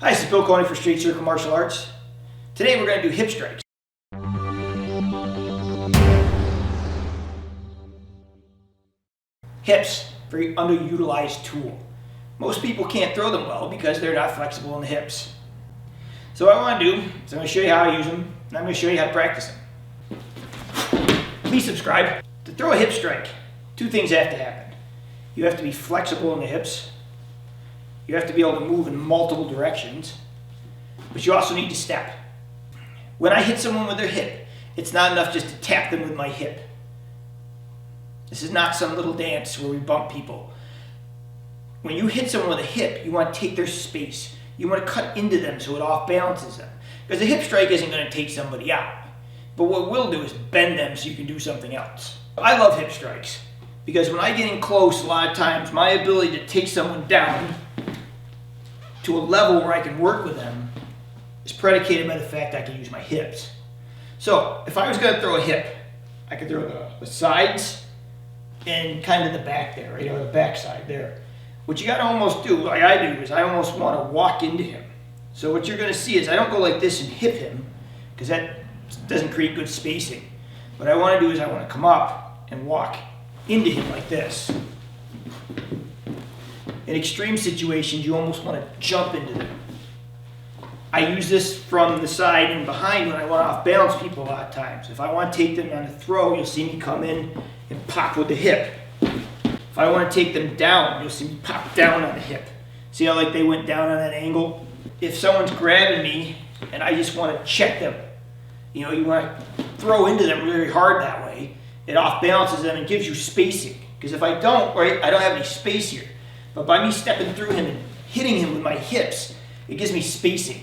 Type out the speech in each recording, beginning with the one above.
Hi, this is Bill Coney for Straight Circle Martial Arts. Today we're going to do hip strikes. Hips, very underutilized tool. Most people can't throw them well because they're not flexible in the hips. So what I want to do is I'm going to show you how I use them, and I'm going to show you how to practice them. Please subscribe. To throw a hip strike, two things have to happen. You have to be flexible in the hips. You have to be able to move in multiple directions, but you also need to step. When I hit someone with their hip, it's not enough just to tap them with my hip. This is not some little dance where we bump people. When you hit someone with a hip, you want to take their space. You want to cut into them so it off balances them. Because a hip strike isn't going to take somebody out. But what we'll do is bend them so you can do something else. I love hip strikes because when I get in close, a lot of times my ability to take someone down to a level where I can work with them is predicated by the fact I can use my hips. So if I was going to throw a hip, I could throw the sides and kind of the back there, right, or the back side there. What you got to almost do, like I do, is I almost want to walk into him. So what you're going to see is I don't go like this and hip him because that doesn't create good spacing. What I want to do is I want to come up and walk into him like this. In extreme situations, you almost want to jump into them. I use this from the side and behind when I want to off-balance people a lot of times. If I want to take them on a throw, you'll see me come in and pop with the hip. If I want to take them down, you'll see me pop down on the hip. See how like they went down on that angle? If someone's grabbing me and I just want to check them, you want to throw into them really hard that way, it off-balances them and gives you spacing. Because if I don't, right, I don't have any space here. But by me stepping through him and hitting him with my hips, it gives me spacing.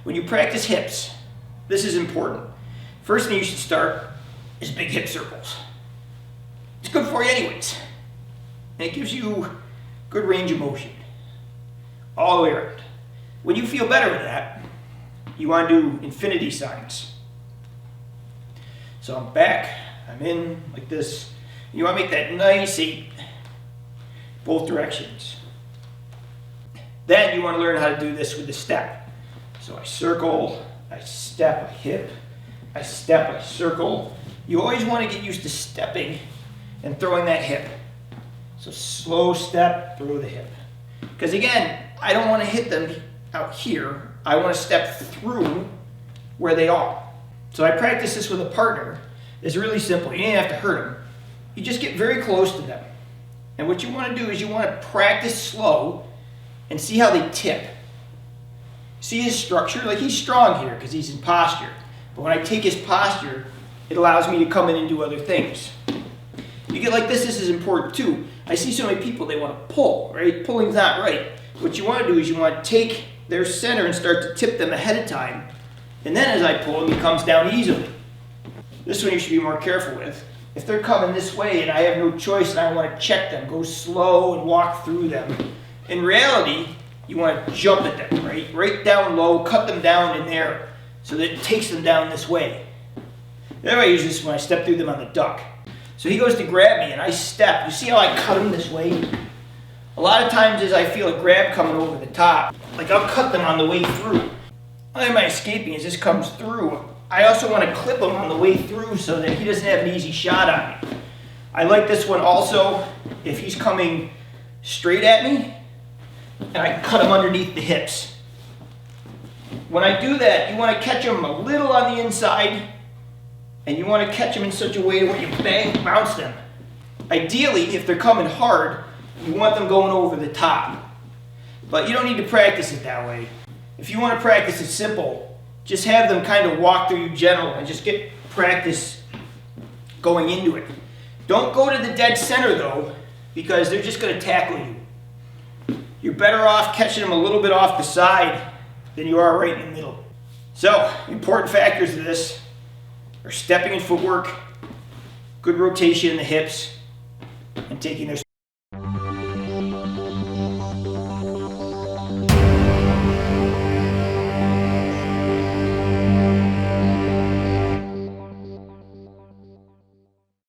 When you practice hips, this is important. First thing you should start is big hip circles. It's good for you anyways. And it gives you good range of motion all the way around. When you feel better with that, you want to do infinity signs. So I'm back, I'm in like this. You want to make that nice 8, both directions. Then you want to learn how to do this with the step. So I circle, I step, I hip, I step, I circle. You always want to get used to stepping and throwing that hip. So slow step, throw the hip. Because again, I don't want to hit them out here. I want to step through where they are. So I practice this with a partner. It's really simple. You don't have to hurt them. You just get very close to them. And what you want to do is you want to practice slow and see how they tip. See his structure? Like he's strong here because he's in posture. But when I take his posture, it allows me to come in and do other things. You get like this is important too. I see so many people, they want to pull, right? Pulling's not right. What you want to do is you want to take their center and start to tip them ahead of time. And then as I pull him, he comes down easily. This one you should be more careful with. If they're coming this way and I have no choice and I want to check them, go slow and walk through them. In reality, you want to jump at them, right? Right down low, cut them down in there so that it takes them down this way. The other way I use this when I step through them on the duck. So he goes to grab me and I step. You see how I cut him this way? A lot of times as I feel a grab coming over the top, like I'll cut them on the way through. Why am I escaping as this comes through? I also want to clip him on the way through so that he doesn't have an easy shot on me. I like this one also if he's coming straight at me and I can cut him underneath the hips. When I do that, you want to catch him a little on the inside and you want to catch them in such a way where you bang, bounce them. Ideally, if they're coming hard, you want them going over the top. But you don't need to practice it that way. If you want to practice it simple, just have them kind of walk through you gentle and just get practice going into it. Don't go to the dead center though, because they're just going to tackle you. You're better off catching them a little bit off the side than you are right in the middle. So, important factors of this are stepping and footwork, good rotation in the hips, and taking their